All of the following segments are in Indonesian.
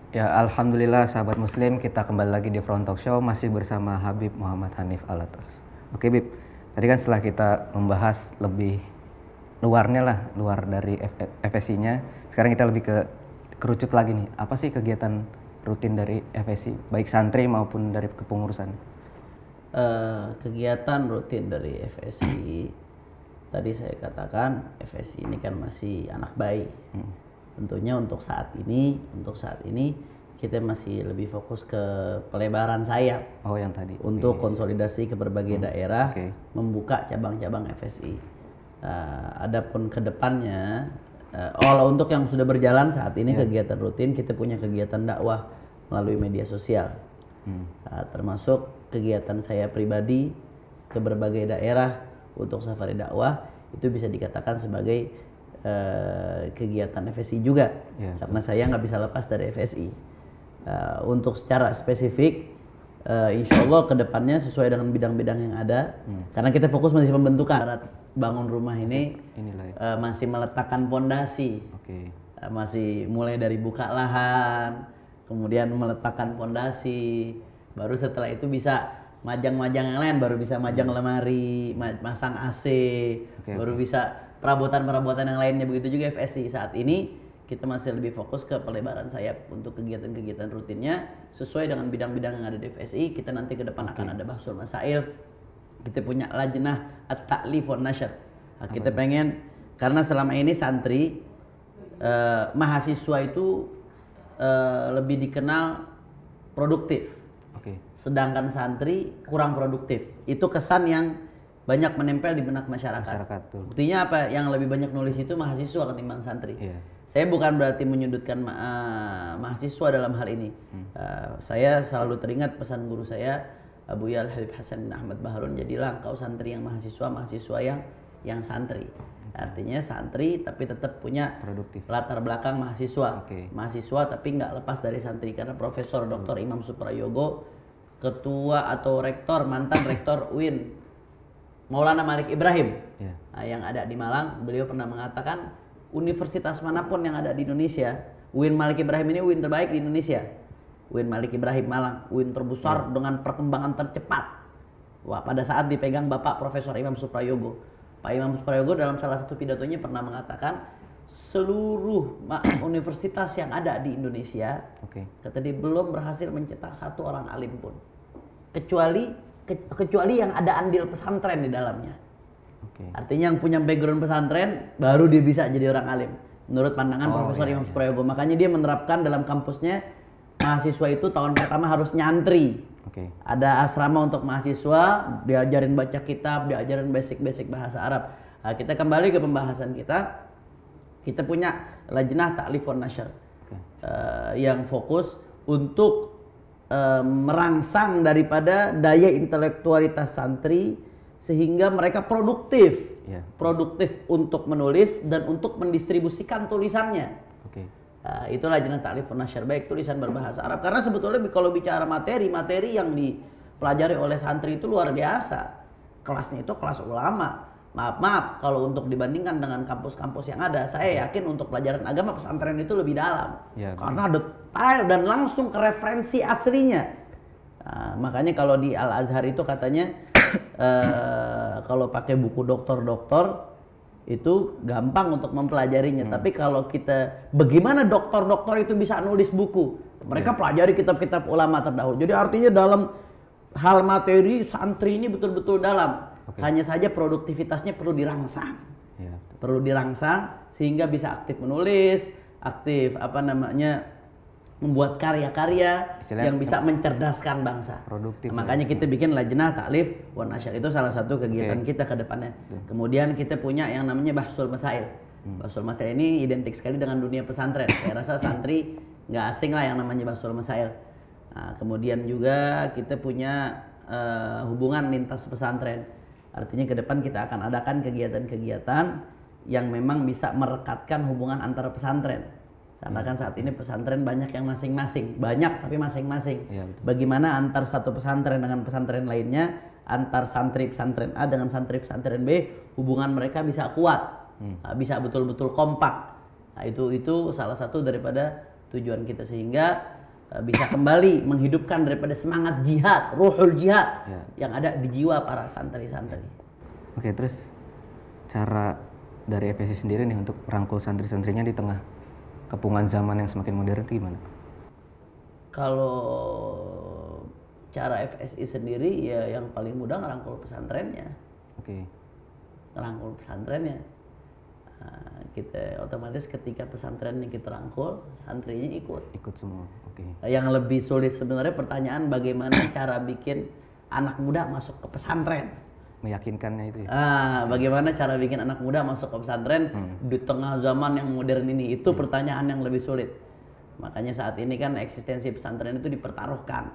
Ya, alhamdulillah sahabat muslim, kita kembali lagi di Front Talk Show masih bersama Habib Muhammad Hanif Alatas. Oke, Bib. Tadi kan setelah kita membahas lebih luarnya lah, luar dari FSI-nya, sekarang kita lebih ke kerucut lagi nih. Apa sih kegiatan rutin dari FSI, baik santri maupun dari kepengurusan? Kegiatan rutin dari FSI tadi saya katakan FSI ini kan masih anak bayi. Tentunya untuk saat ini kita masih lebih fokus ke pelebaran sayap. Oh, yang tadi. Untuk konsolidasi ke berbagai daerah, membuka cabang-cabang FSI. Adapun ke depannya, kalau untuk yang sudah berjalan saat ini kegiatan rutin, kita punya kegiatan dakwah melalui media sosial. Termasuk kegiatan saya pribadi ke berbagai daerah untuk safari dakwah, itu bisa dikatakan sebagai kegiatan FSI juga, karena saya nggak bisa lepas dari FSI. Untuk secara spesifik, insya Allah kedepannya sesuai dengan bidang-bidang yang ada, karena kita fokus masih pembentukan. Bangun rumah ini masih meletakkan pondasi, masih mulai dari buka lahan, kemudian meletakkan pondasi, baru setelah itu bisa majang-majang yang lain, baru bisa majang lemari, masang AC, baru bisa perabotan-perabotan yang lainnya. Begitu juga FSI. Saat ini kita masih lebih fokus ke pelebaran sayap untuk kegiatan-kegiatan rutinnya sesuai dengan bidang-bidang yang ada di FSI. Kita nanti ke depan akan ada bahsul masail. Kita punya lajnah at-ta'lif wan nashr. Kita pengen, karena selama ini santri mahasiswa itu lebih dikenal produktif. Sedangkan santri kurang produktif. Itu kesan yang banyak menempel di benak masyarakat. Buktinya apa? Yang lebih banyak nulis itu mahasiswa ketimbang santri. Saya bukan berarti menyudutkan mahasiswa dalam hal ini. Saya selalu teringat pesan guru saya, Abu Yal Habib Hasan bin Ahmad Baharun, jadilah engkau santri yang mahasiswa yang santri. Artinya santri tapi tetap punya latar belakang mahasiswa. Mahasiswa tapi nggak lepas dari santri, karena Profesor Dr. Imam Suprayogo, ketua atau rektor, mantan rektor UIN Maulana Malik Ibrahim, yang ada di Malang, beliau pernah mengatakan universitas manapun yang ada di Indonesia, UIN Malik Ibrahim ini UIN terbaik di Indonesia. UIN Malik Ibrahim Malang, UIN terbesar dengan perkembangan tercepat. Wah, pada saat dipegang Bapak Profesor Imam Suprayogo. Pak Imam Suprayogo dalam salah satu pidatonya pernah mengatakan seluruh universitas yang ada di Indonesia, kata dia, belum berhasil mencetak satu orang alim pun, kecuali yang ada andil pesantren di dalamnya. Artinya yang punya background pesantren baru dia bisa jadi orang alim menurut pandangan Profesor Imam Suprayogo. Makanya dia menerapkan dalam kampusnya mahasiswa itu tahun pertama harus nyantri. Ada asrama untuk mahasiswa, diajarin baca kitab, diajarin basic bahasa Arab. Nah, kita kembali ke pembahasan kita. Kita punya lajnah ta'lif wan nashr yang fokus untuk merangsang daripada daya intelektualitas santri sehingga mereka produktif untuk menulis dan untuk mendistribusikan tulisannya. Itulah lajnah ta'lif wan nashr, baik tulisan berbahasa Arab, karena sebetulnya kalau bicara materi yang dipelajari oleh santri itu luar biasa. Kelasnya itu kelas ulama. Maaf kalau untuk dibandingkan dengan kampus-kampus yang ada, saya yakin untuk pelajaran agama pesantren itu lebih dalam, karena detail dan langsung ke referensi aslinya. Makanya kalau di Al Azhar itu katanya kalau pakai buku dokter itu gampang untuk mempelajarinya. Tapi kalau kita, bagaimana dokter itu bisa nulis buku? Mereka pelajari kitab-kitab ulama terdahulu. Jadi artinya dalam hal materi santri ini betul-betul dalam. Hanya saja produktivitasnya perlu dirangsang. Perlu dirangsang sehingga bisa aktif menulis, aktif membuat karya-karya yang bisa mencerdaskan bangsa. Makanya kita bikin lajnah ta'lif wan nashr, itu salah satu kegiatan kita ke depannya. Kemudian kita punya yang namanya bahsul masail. Bahsul masail ini identik sekali dengan dunia pesantren. Saya rasa santri nggak asing lah yang namanya bahsul masail. Kemudian juga kita punya hubungan lintas pesantren. Artinya ke depan kita akan adakan kegiatan-kegiatan yang memang bisa merekatkan hubungan antara pesantren. Karena kan saat ini pesantren banyak yang masing-masing, tapi masing-masing. Bagaimana antar satu pesantren dengan pesantren lainnya, antar santri pesantren A dengan santri pesantren B, hubungan mereka bisa kuat, bisa betul-betul kompak. Nah, itu salah satu daripada tujuan kita, sehingga bisa kembali menghidupkan daripada semangat jihad, ruhul jihad yang ada di jiwa para santri-santri. Oke, terus cara dari FSI sendiri nih untuk merangkul santri-santrinya di tengah kepungan zaman yang semakin modern itu gimana? Kalau cara FSI sendiri ya yang paling mudah ngerangkul pesantrennya. Oke. Ngerangkul pesantrennya. Nah, kita otomatis ketika pesantrennya kita rangkul, santrinya ikut semua. Oke. Yang lebih sulit sebenarnya pertanyaan bagaimana cara bikin anak muda masuk ke pesantren. Meyakinkannya itu ya. Bagaimana cara bikin anak muda masuk ke pesantren di tengah zaman yang modern ini, itu pertanyaan yang lebih sulit. Makanya saat ini kan eksistensi pesantren itu dipertaruhkan.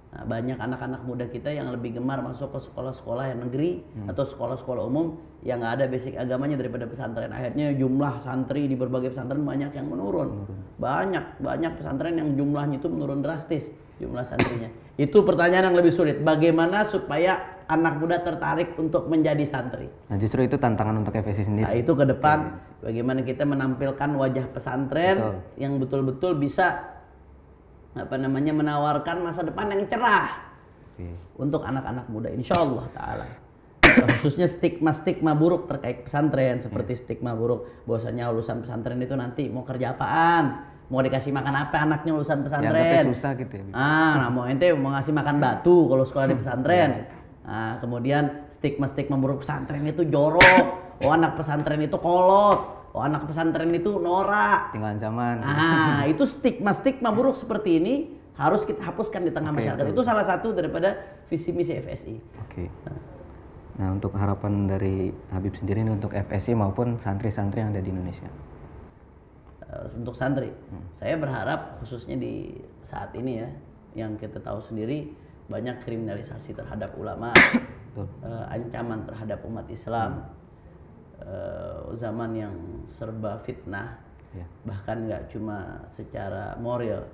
Nah, banyak anak-anak muda kita yang lebih gemar masuk ke sekolah-sekolah yang negeri atau sekolah-sekolah umum yang nggak ada basic agamanya daripada pesantren. Akhirnya jumlah santri di berbagai pesantren banyak yang menurun. Banyak pesantren yang jumlahnya itu menurun drastis, jumlah santrinya. Itu pertanyaan yang lebih sulit. Bagaimana supaya anak muda tertarik untuk menjadi santri? Nah, justru itu tantangan untuk FSI sendiri. Nah, itu ke depan bagaimana kita menampilkan wajah pesantren yang betul-betul bisa menawarkan masa depan yang cerah untuk anak-anak muda, insya Allah taala. Khususnya stigma buruk terkait pesantren, seperti stigma buruk bahwasanya lulusan pesantren itu nanti mau kerja apaan, mau dikasih makan apa anaknya lulusan pesantren. Ya, susah gitu ya. Mau ente mau ngasih makan batu kalau sekolah di pesantren. Kemudian stigma buruk pesantren itu jorok, anak pesantren itu kolot, anak pesantren itu norak, tinggalan zaman. Itu stigma buruk seperti ini harus kita hapuskan di tengah masyarakat. Itu salah satu daripada visi misi FSI. Nah, untuk harapan dari Habib sendiri ini untuk FSI maupun santri-santri yang ada di Indonesia. Untuk santri, saya berharap khususnya di saat ini ya, yang kita tahu sendiri banyak kriminalisasi terhadap ulama, ancaman terhadap umat Islam. Zaman yang serba fitnah, bahkan nggak cuma secara moral,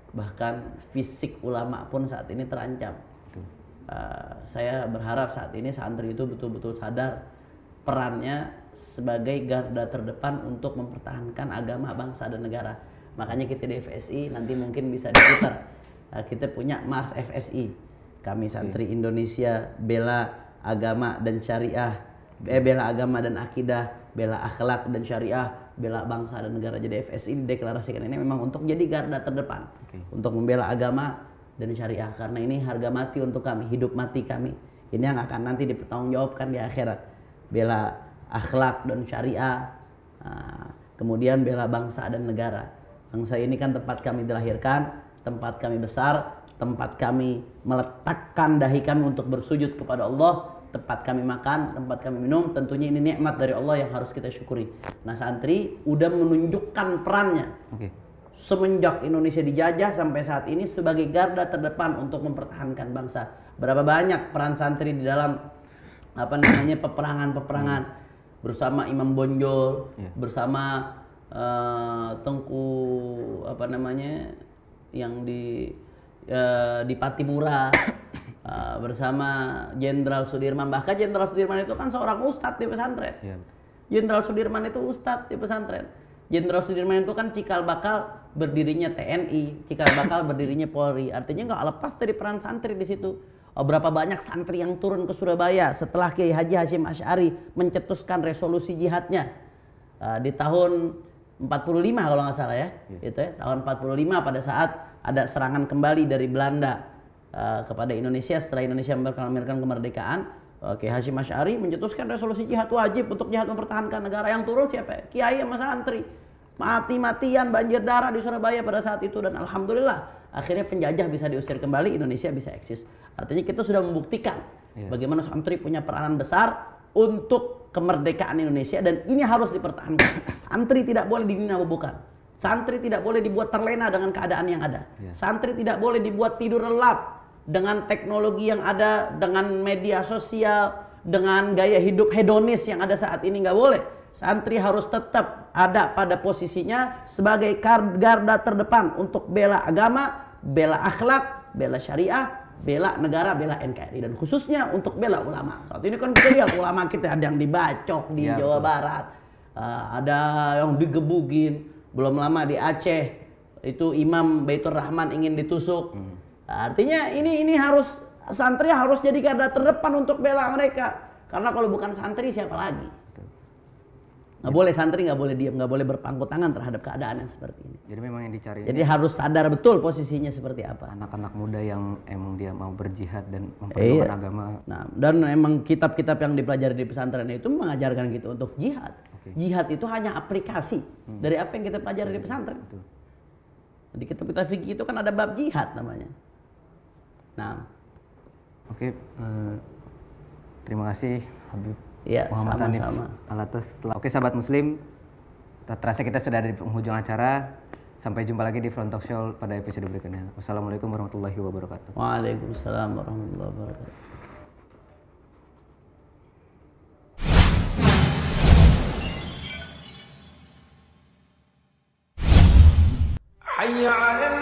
bahkan fisik ulama pun saat ini terancam. Saya berharap saat ini santri itu betul-betul sadar perannya sebagai garda terdepan untuk mempertahankan agama, bangsa dan negara. Makanya kita di FSI nanti mungkin bisa diputar. Kita punya Mars FSI, kami santri Indonesia bela agama dan syariah, bela agama dan akidah, bela akhlak dan syariah, bela bangsa dan negara. Jadi FSI dideklarasikan ini memang untuk jadi garda terdepan untuk membela agama dan syariah, karena ini harga mati untuk kami, hidup mati kami. Ini yang akan nanti dipertanggungjawabkan di akhirat. Bela akhlak dan syariah, kemudian bela bangsa dan negara. Bangsa ini kan tempat kami dilahirkan, tempat kami besar, tempat kami meletakkan dahi kami untuk bersujud kepada Allah, tempat kami makan, tempat kami minum. Tentunya ini nikmat dari Allah yang harus kita syukuri. Nah, santri udah menunjukkan perannya semenjak Indonesia dijajah sampai saat ini sebagai garda terdepan untuk mempertahankan bangsa. Berapa banyak peran santri di dalam peperangan bersama Imam Bonjol, bersama Tengku yang di Pattimura, bersama Jenderal Sudirman. Bahkan Jenderal Sudirman itu kan seorang ustadz di pesantren. Jenderal Sudirman itu ustadz di pesantren. Jenderal Sudirman itu kan cikal bakal berdirinya TNI, cikal bakal berdirinya Polri. Artinya nggak lepas dari peran santri di situ. Berapa banyak santri yang turun ke Surabaya setelah Kiai Haji Hasyim Asy'ari mencetuskan resolusi jihadnya di tahun 45 kalau nggak salah ya. Tahun 45 pada saat ada serangan kembali dari Belanda kepada Indonesia setelah Indonesia memperoleh kemerdekaan. Kiai Hasyim Asy'ari mencetuskan resolusi jihad wajib untuk jihad mempertahankan negara. Yang turun siapa? Kiai sama santri. Mati-matian banjir darah di Surabaya pada saat itu, dan alhamdulillah akhirnya penjajah bisa diusir kembali, Indonesia bisa eksis. Artinya kita sudah membuktikan bagaimana santri punya peranan besar untuk kemerdekaan Indonesia, dan ini harus dipertahankan. Santri tidak boleh dininabobokan. Santri tidak boleh dibuat terlena dengan keadaan yang ada. Santri tidak boleh dibuat tidur lelap dengan teknologi yang ada, dengan media sosial, dengan gaya hidup hedonis yang ada saat ini. Nggak boleh. Santri harus tetap ada pada posisinya sebagai garda terdepan untuk bela agama, bela akhlak, bela syariah, bela negara, bela NKRI, dan khususnya untuk bela ulama. Saat ini kan kita lihat ulama kita ada yang dibacok di Jawa Barat, ada yang digebugin, belum lama di Aceh itu imam Baitur Rahman ingin ditusuk. Artinya ini harus santri harus jadi garda terdepan untuk bela mereka. Karena kalau bukan santri siapa lagi? Nggak boleh santri, nggak boleh diam, nggak boleh berpangku tangan terhadap keadaan yang seperti ini. Jadi memang yang dicari. Jadi harus sadar betul posisinya seperti apa. Anak-anak muda yang emang dia mau berjihad dan memperjuangkan agama. Nah, dan emang kitab-kitab yang dipelajari di pesantren itu mengajarkan gitu untuk jihad. Jihad itu hanya aplikasi dari apa yang kita pelajari di pesantren. Di kitab-kitab fikih itu kan ada bab jihad namanya. Nah, terima kasih Habib Muhammad Hanif Alatas. Oke sahabat muslim, terasa kita sudah ada di penghujung acara. Sampai jumpa lagi di Front Talk Show pada episode berikutnya. Wassalamualaikum warahmatullahi wabarakatuh. Waalaikumsalam warahmatullahi wabarakatuh. حي على